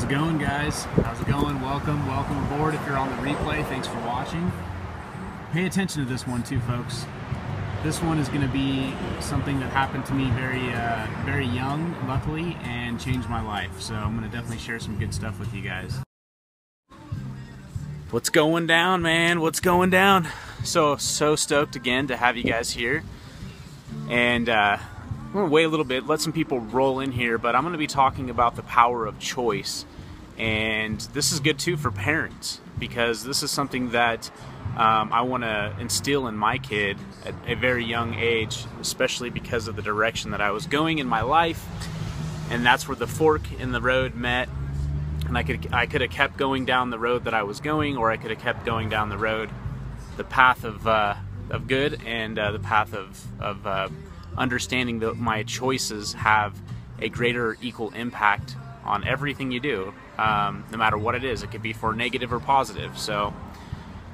How's it going, guys? How's it going? Welcome aboard. If you're on the replay, thanks for watching. Pay attention to this one too, folks. This one is going to be something that happened to me very young, luckily, and changed my life. So I'm going to definitely share some good stuff with you guys. What's going down, man? What's going down? So stoked again to have you guys here. And I'm going to wait a little bit, let some people roll in here, but I'm going to be talking about the power of choice. And this is good too for parents, because this is something that I want to instill in my kid at a very young age, especially because of the direction that I was going in my life. And that's where the fork in the road met. And I could have kept going down the road that I was going, or I could have kept going down the road, the path of good, and the path of understanding that my choices have a greater equal impact on everything you do, no matter what it is. It could be for negative or positive. So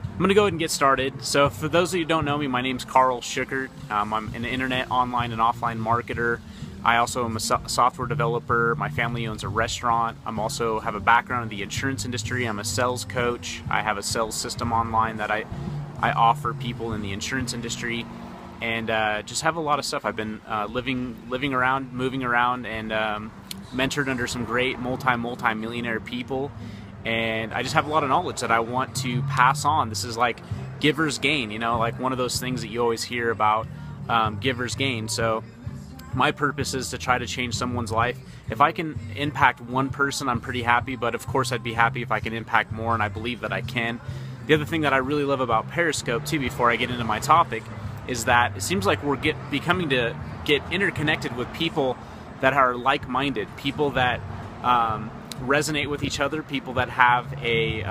I'm going to go ahead and get started. So for those of you who don't know me, my name's Carl Schuckert. I'm an internet, online, and offline marketer. I also am a software developer. My family owns a restaurant. I'm also have a background in the insurance industry. I'm a sales coach. I have a sales system online that I offer people in the insurance industry, and just have a lot of stuff. I've been living around, moving around, and mentored under some great multi-millionaire people, and I just have a lot of knowledge that I want to pass on. This is like giver's gain, you know, like one of those things that you always hear about, giver's gain. So my purpose is to try to change someone's life. If I can impact one person, I'm pretty happy, but of course I'd be happy if I can impact more, and I believe that I can. The other thing that I really love about Periscope too, before I get into my topic, is that it seems like we're becoming to get interconnected with people that are like-minded, people that resonate with each other, people that have a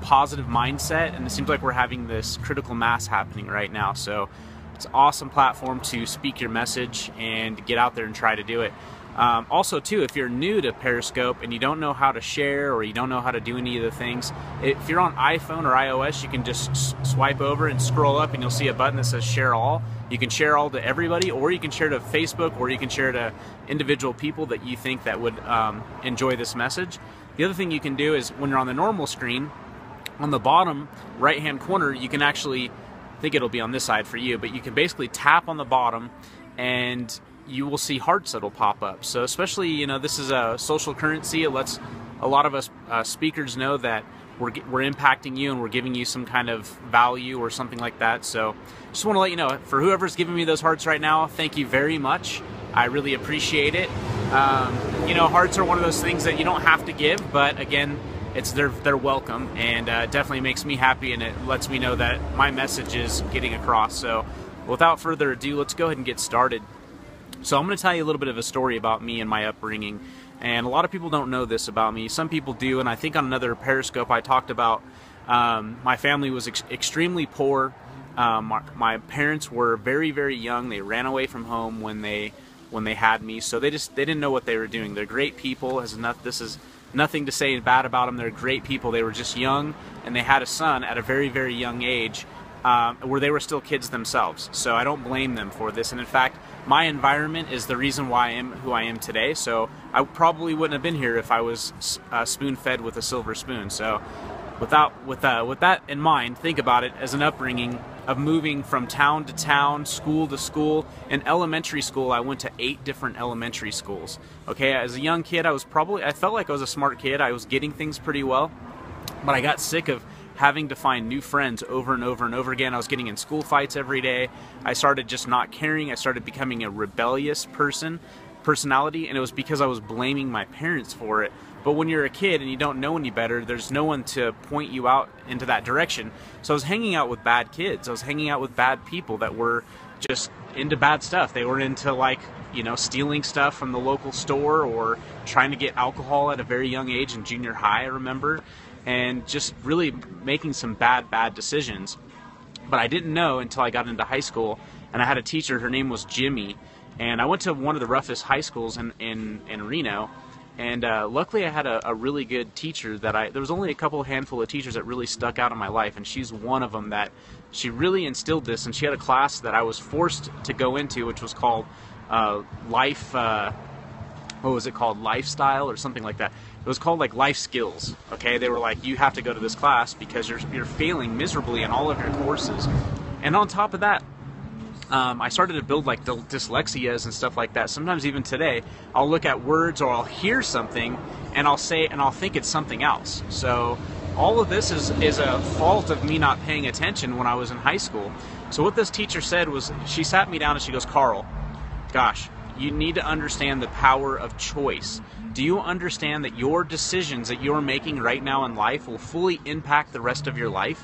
positive mindset, and it seems like we're having this critical mass happening right now. So it's an awesome platform to speak your message and get out there and try to do it. Also too, if you're new to Periscope and you don't know how to share, or you don't know how to do any of the things, if you're on iPhone or iOS, you can just swipe over and scroll up, and you'll see a button that says share all. You can share all to everybody, or you can share to Facebook, or you can share to individual people that you think that would enjoy this message. The other thing you can do is, when you're on the normal screen, on the bottom right hand corner, you can actually, I think it'll be on this side for you, but you can basically tap on the bottom and you will see hearts that'll pop up. So especially, you know, this is a social currency. It lets a lot of us speakers know that we're impacting you, and we're giving you some kind of value or something like that. So just want to let you know, for whoever's giving me those hearts right now, thank you very much. I really appreciate it. You know, hearts are one of those things that you don't have to give, but again, they're welcome, and definitely makes me happy, and it lets me know that my message is getting across. So without further ado, let's go ahead and get started. So I'm going to tell you a little bit of a story about me and my upbringing, and a lot of people don't know this about me. Some people do, and I think on another Periscope I talked about my family was extremely poor. My parents were very young. They ran away from home when they had me, so they didn't know what they were doing. They're great people. This is nothing to say bad about them. They're great people. They were just young, and they had a son at a very young age, where they were still kids themselves. So I don't blame them for this, and in fact, my environment is the reason why I am who I am today. So I probably wouldn't have been here if I was spoon-fed with a silver spoon. So with that in mind, think about it as an upbringing of moving from town to town, school to school. In elementary school, I went to 8 different elementary schools. Okay, as a young kid, I felt like I was a smart kid. I was getting things pretty well, but I got sick of having to find new friends over and over again. I was getting in school fights every day. I started just not caring. I started becoming a rebellious personality, and it was because I was blaming my parents for it. But when you're a kid and you don't know any better, there's no one to point you out into that direction. So I was hanging out with bad kids. I was hanging out with bad people that were just into bad stuff. They were into, like, you know, stealing stuff from the local store, or trying to get alcohol at a very young age in junior high, I remember, and just really making some bad decisions. But I didn't know until I got into high school, and I had a teacher. Her name was Jimmy, and I went to one of the roughest high schools in Reno. And luckily I had a really good teacher there was only a handful of teachers that really stuck out in my life, and she's one of them. That she really instilled this, and she had a class that I was forced to go into, which was called life what was it called, lifestyle or something like that. It was called like life skills. Okay, they were like, you have to go to this class because you're failing miserably in all of your courses. And on top of that, I started to build like dyslexias and stuff like that. Sometimes even today, I'll look at words or I'll hear something and I'll say and I'll think it's something else. So all of this is a fault of me not paying attention when I was in high school. So what this teacher said was, she sat me down and she goes, Carl, gosh, you need to understand the power of choice. Do you understand that your decisions that you're making right now in life will fully impact the rest of your life?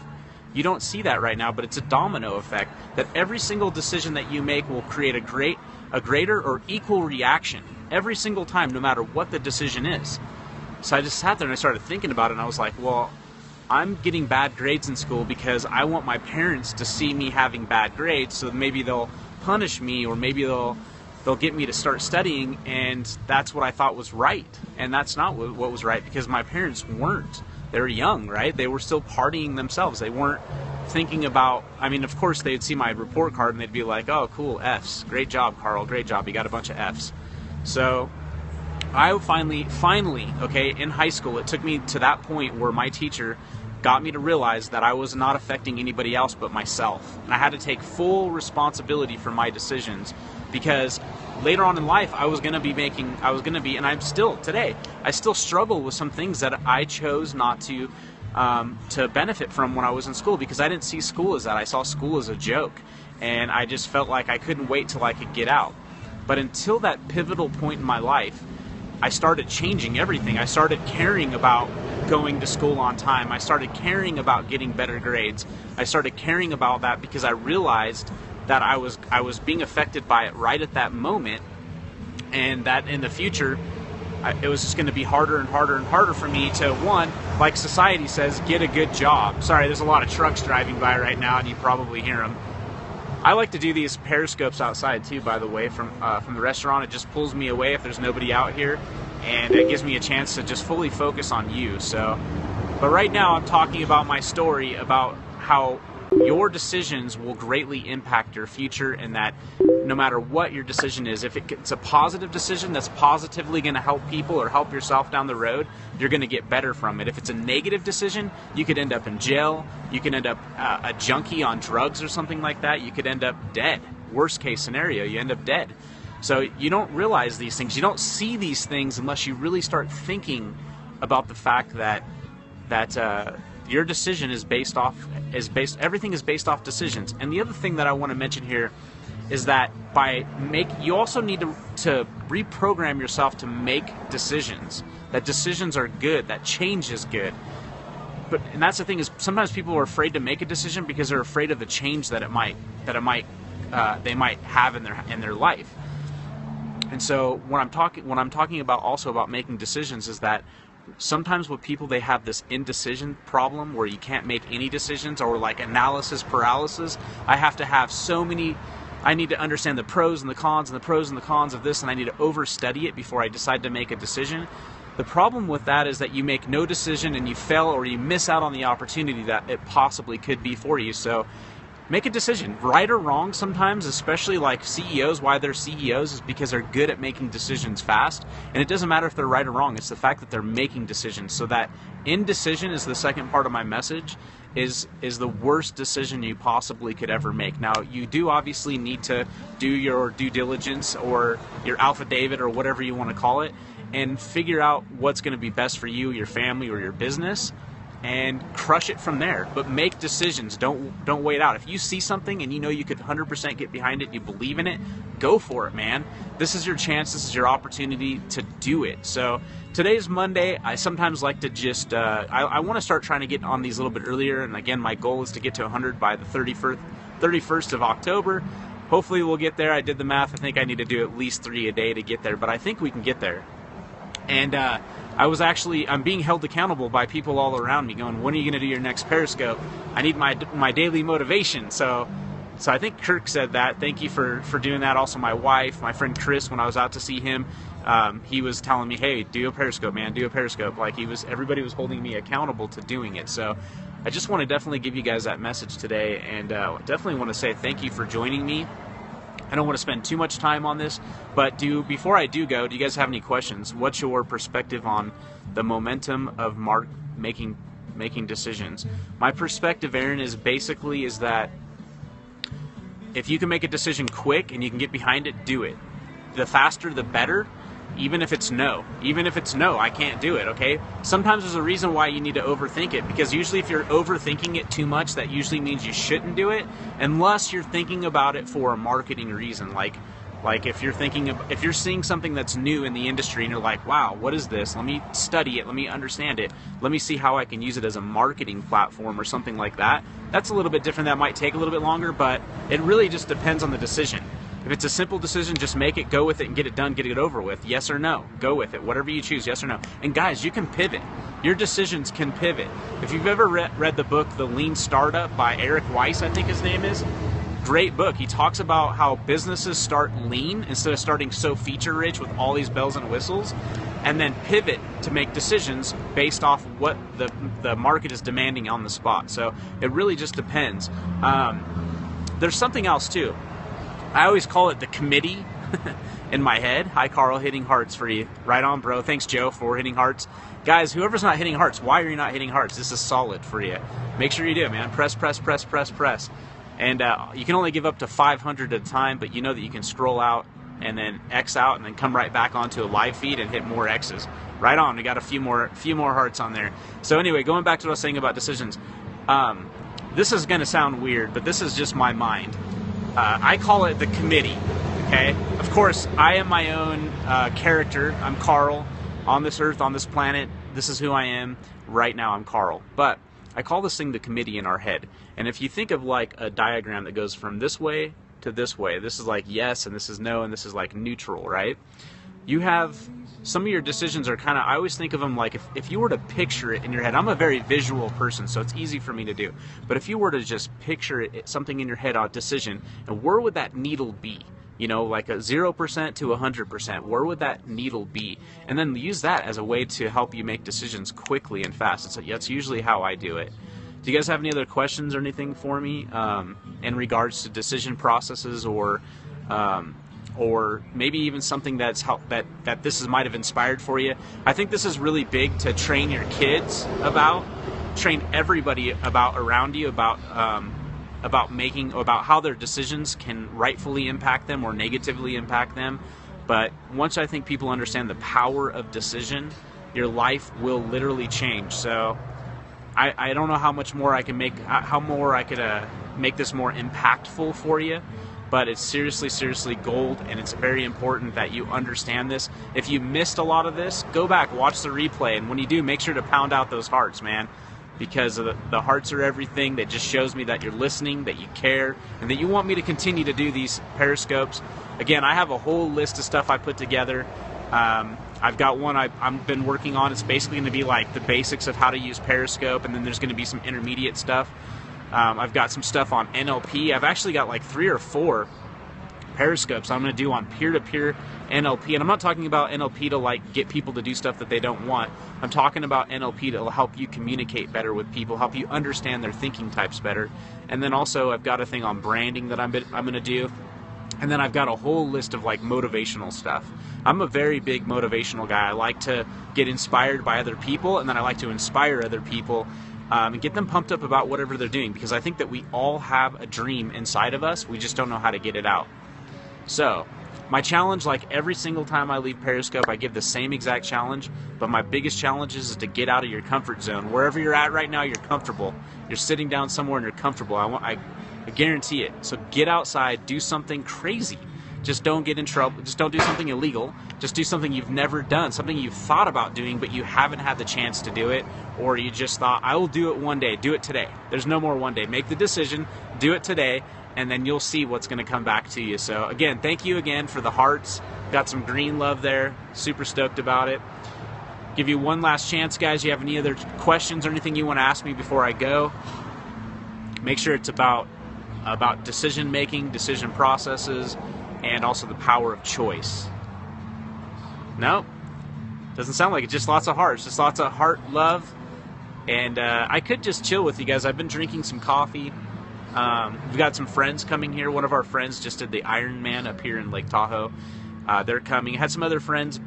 You don't see that right now, but it's a domino effect, that every single decision that you make will create a greater or equal reaction every single time, no matter what the decision is. So I just sat there and I started thinking about it, and I was like, well, I'm getting bad grades in school because I want my parents to see me having bad grades, so maybe they'll punish me, or maybe they'll get me to start studying, and that's what I thought was right. And that's not what was right, because my parents weren't. They were young, right? They were still partying themselves. They weren't thinking about, I mean, of course, they'd see my report card and they'd be like, oh, cool, Fs. Great job, Carl. Great job. You got a bunch of Fs. So I finally, okay, in high school, it took me to that point where my teacher got me to realize that I was not affecting anybody else but myself. And I had to take full responsibility for my decisions, because later on in life, I was going to be, and I'm still today, I still struggle with some things that I chose not to benefit from when I was in school, because I didn't see school as that. I saw school as a joke, and I just felt like I couldn't wait till I could get out. But until that pivotal point in my life, I started changing everything. I started caring about going to school on time. I started caring about getting better grades. I started caring about that because I realized that I was being affected by it right at that moment, and that in the future it was just going to be harder and harder and harder for me to, one, like society says, get a good job. Sorry, there's a lot of trucks driving by right now and you probably hear them. I like to do these periscopes outside too, by the way, from the restaurant. It just pulls me away if there's nobody out here, and it gives me a chance to just fully focus on you. So, but right now I'm talking about my story about how your decisions will greatly impact your future, and that no matter what your decision is, if it's a positive decision that's positively going to help people or help yourself down the road, you're going to get better from it. If it's a negative decision, you could end up in jail. You could end up a junkie on drugs or something like that. You could end up dead. Worst case scenario, you end up dead. So you don't realize these things. You don't see these things unless you really start thinking about the fact that your decision everything is based off decisions. And the other thing that I want to mention here is that you also need to reprogram yourself to make decisions. That decisions are good, that change is good. And that's the thing, is sometimes people are afraid to make a decision because they're afraid of the change that they might have in their life. And so when I'm talking about also about making decisions, is that sometimes with people, they have this indecision problem where you can't make any decisions, or like analysis paralysis. I need to understand the pros and the cons and the pros and the cons of this, and I need to overstudy it before I decide to make a decision. The problem with that is that you make no decision and you fail, or you miss out on the opportunity that it possibly could be for you. So make a decision, right or wrong. Sometimes, especially like CEOs, why they're CEOs is because they're good at making decisions fast. And it doesn't matter if they're right or wrong, it's the fact that they're making decisions. So that indecision is the second part of my message, is the worst decision you possibly could ever make. Now, you do obviously need to do your due diligence, or your affidavit, or whatever you want to call it, and figure out what's going to be best for you, your family, or your business, and crush it from there. But make decisions. Don't wait out. If you see something and you know you could 100% get behind it, you believe in it, go for it, man. This is your chance. This is your opportunity to do it. So today's Monday. I sometimes like to just I want to start trying to get on these a little bit earlier, and again, my goal is to get to 100 by the 31st of October. Hopefully we'll get there. I did the math. I think I need to do at least 3 a day to get there, but I think we can get there. And I'm being held accountable by people all around me, going, when are you going to do your next Periscope? I need my daily motivation. So I think Kirk said that. Thank you for doing that. Also my wife, my friend Chris, when I was out to see him, he was telling me, hey, do a Periscope, man, do a Periscope. Like everybody was holding me accountable to doing it. So I just want to definitely give you guys that message today, and definitely want to say thank you for joining me. I don't want to spend too much time on this, but before I do go, do you guys have any questions? What's your perspective on the momentum of making decisions? My perspective, Aaron, is that if you can make a decision quick and you can get behind it, do it. The faster, the better. Even if it's no, I can't do it, okay? Sometimes there's a reason why you need to overthink it, because usually if you're overthinking it too much, that usually means you shouldn't do it, unless you're thinking about it for a marketing reason. Like if you're seeing something that's new in the industry and you're like, wow, what is this? Let me study it, let me understand it, let me see how I can use it as a marketing platform or something like that. That's a little bit different. That might take a little bit longer, but it really just depends on the decision. If it's a simple decision, just make it, go with it, and get it done, get it over with. Yes or no. Go with it. Whatever you choose, yes or no. And guys, you can pivot. Your decisions can pivot. If you've ever read the book, The Lean Startup by Eric Weiss, I think his name is, great book. He talks about how businesses start lean instead of starting so feature-rich with all these bells and whistles, and then pivot to make decisions based off what the market is demanding on the spot. So it really just depends. There's something else, too. I always call it the committee in my head. Hi, Carl, hitting hearts for you. Right on, bro. Thanks, Joe, for hitting hearts. Guys, whoever's not hitting hearts, why are you not hitting hearts? This is solid for you. Make sure you do, man. Press, press, press, press, press. And you can only give up to 500 at a time, but you know that you can scroll out and then X out and then come right back onto a live feed and hit more X's. Right on. We got a few more hearts on there. So anyway, going back to what I was saying about decisions. This is going to sound weird, but this is just my mind. I call it the committee, okay? Of course, I am my own character. I'm Carl on this earth, on this planet. This is who I am. Right now, I'm Carl. But I call this thing the committee in our head. And if you think of like a diagram that goes from this way to this way, this is like yes, and this is no, and this is like neutral, right? You have some of your decisions are kind of, I always think of them like if you were to picture it in your head. I'm a very visual person, so it's easy for me to do. But if you were to just picture it, something in your head on a decision, and where would that needle be? You know, like a 0% to 100%, where would that needle be? And then use that as a way to help you make decisions quickly and fast. That's usually how I do it. Do you guys have any other questions or anything for me in regards to decision processes, or maybe even something that this might have inspired for you? I think this is really big to train your kids about, train everybody around you about how their decisions can rightfully impact them or negatively impact them. But once I think people understand the power of decision, your life will literally change. So I don't know how much more I can make, make this more impactful for you, but it's seriously gold, and it's very important that you understand this. If you missed a lot of this, go back, watch the replay, and when you do, make sure to pound out those hearts, man, because the hearts are everything. That just shows me that you're listening, that you care, and that you want me to continue to do these Periscopes. Again, I have a whole list of stuff I put together. I've got one I've been working on. It's basically going to be like the basics of how to use Periscope, and then there's going to be some intermediate stuff. I've got some stuff on NLP. I've actually got like 3 or 4 Periscopes I'm going to do on peer-to-peer NLP. And I'm not talking about NLP to like get people to do stuff that they don't want. I'm talking about NLP to help you communicate better with people, help you understand their thinking types better. And then also I've got a thing on branding that I'm going to do. And then I've got a whole list of like motivational stuff. I'm a very big motivational guy. I like to get inspired by other people, and then I like to inspire other people and get them pumped up about whatever they're doing, because I think that we all have a dream inside of us. We just don't know how to get it out. So my challenge, like every single time I leave Periscope, I give the same exact challenge, but my biggest challenge is to get out of your comfort zone. Wherever you're at right now, you're comfortable. You're sitting down somewhere and you're comfortable. I guarantee it. So get outside, do something crazy. Just don't get in trouble. Just don't do something illegal. Just do something you've never done, something you've thought about doing, but you haven't had the chance to do it, or you just thought, I will do it one day. Do it today. There's no more one day. Make the decision, do it today, and then you'll see what's going to come back to you. So again, thank you again for the hearts. Got some green love there. Super stoked about it. Give you one last chance, guys. You have any other questions or anything you want to ask me before I go? Make sure it's about decision making, decision processes, and also the power of choice. No? Doesn't sound like it. Just lots of hearts. Just lots of heart love. And I could just chill with you guys. I've been drinking some coffee. We've got some friends coming here. One of our friends just did the Ironman up here in Lake Tahoe. They're coming. I had some other friends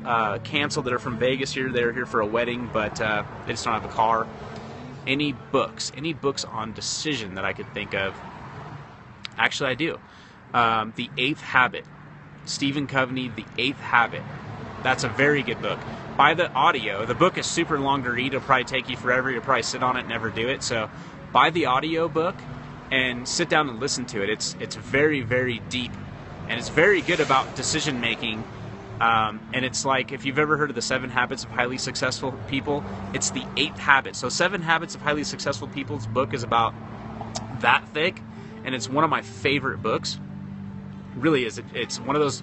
cancel that are from Vegas here. They're here for a wedding, but they just don't have a car. Any books on decision that I could think of? Actually, I do. The Eighth Habit. Stephen Covey, The Eighth Habit. That's a very good book. Buy the audio. The book is super long to read. It'll probably take you forever. You'll probably sit on it and never do it. So buy the audio book and sit down and listen to it. It's very, very deep. And it's very good about decision making. And it's like, if you've ever heard of the 7 Habits of Highly Successful People, it's the 8th habit. So 7 Habits of Highly Successful People's book is about that thick. And it's one of my favorite books. It really is. It's one of those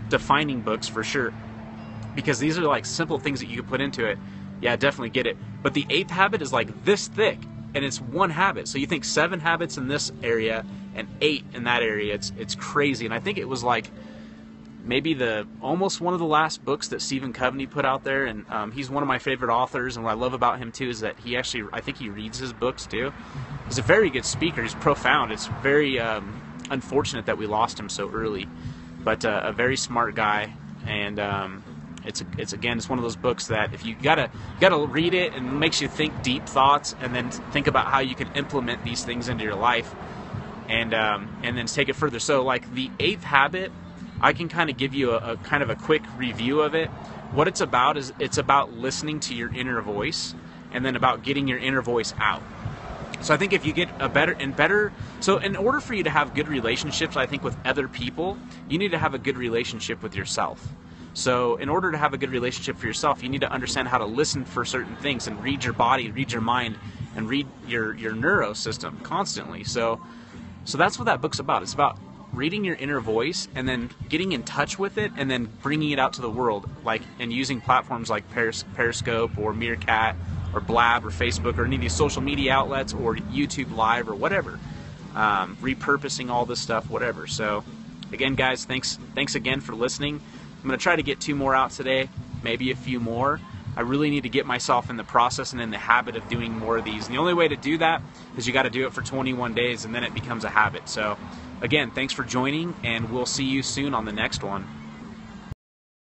defining books for sure. Because these are like simple things that you can put into it. Yeah, definitely get it. But the 8th habit is like this thick. And it's one habit. So you think 7 habits in this area and 8 in that area. It's crazy. And I think it was like maybe almost one of the last books that Stephen Covey put out there. And he's one of my favorite authors. And what I love about him too is that he actually, I think he reads his books too. He's a very good speaker. He's profound. It's very unfortunate that we lost him so early. But a very smart guy. And it's one of those books that if you gotta read it, and it makes you think deep thoughts and then think about how you can implement these things into your life and then take it further. So like the 8th habit, I can kind of give you a kind of a quick review of it. What it's about is it's about listening to your inner voice and then about getting your inner voice out. So I think if you get so in order for you to have good relationships, I think with other people, you need to have a good relationship with yourself. So in order to have a good relationship for yourself, you need to understand how to listen for certain things and read your body, read your mind, and read your neuro system constantly. So that's what that book's about. It's about reading your inner voice and then getting in touch with it and then bringing it out to the world, and using platforms like Periscope or Meerkat or Blab or Facebook or any of these social media outlets or YouTube Live or whatever. Repurposing all this stuff, whatever. So again, guys, thanks again for listening. I'm going to try to get 2 more out today, maybe a few more. I really need to get myself in the process and in the habit of doing more of these. And the only way to do that is you got to do it for 21 days, and then it becomes a habit. So again, thanks for joining, and we'll see you soon on the next one.